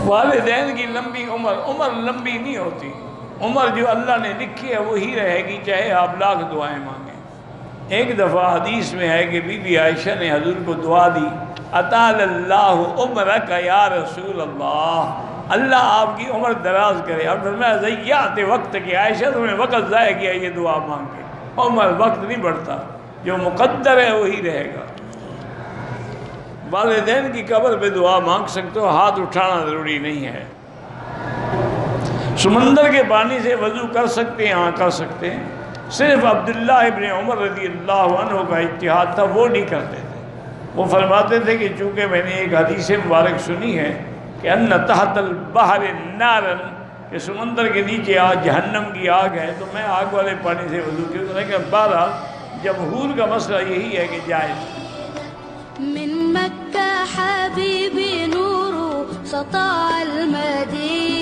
والدین کی لمبی عمر لمبی نہیں ہوتی، عمر جو اللہ نے لکھی ہے وہی رہے گی، چاہے آپ لاکھ دعائیں مانگیں۔ ایک دفعہ حدیث میں ہے کہ بی بی عائشہ نے حضور کو دعا دی، اطال اللہ عمرک یا رسول اللہ، اللہ آپ کی عمر دراز کرے۔ اب فرمایا ضیعت وقت کہ عائشہ تم نے وقت ضائع کیا یہ دعا مانگ کے، عمر وقت نہیں بڑھتا، جو مقدر ہے وہی رہے گا۔ والدین کی قبر پہ دعا مانگ سکتے ہو، ہاتھ اٹھانا ضروری نہیں ہے۔ سمندر کے پانی سے وضو کر سکتے ہیں؟ ہاں کر سکتے ہیں، صرف عبداللہ ابن عمر رضی اللہ عنہ کا اجتہاد تھا، وہ نہیں کرتے تھے۔ وہ فرماتے تھے کہ چونکہ میں نے ایک حدیث مبارک سنی ہے کہ ان تحت البحر نارن، کہ سمندر کے نیچے آگ جہنم کی آگ ہے، تو میں آگ والے پانی سے وضو کیوں کروں؟ کہ بہرحال جمہور کا مسئلہ یہی ہے کہ جائز۔ من مكة حبيبي نور سطع المدينة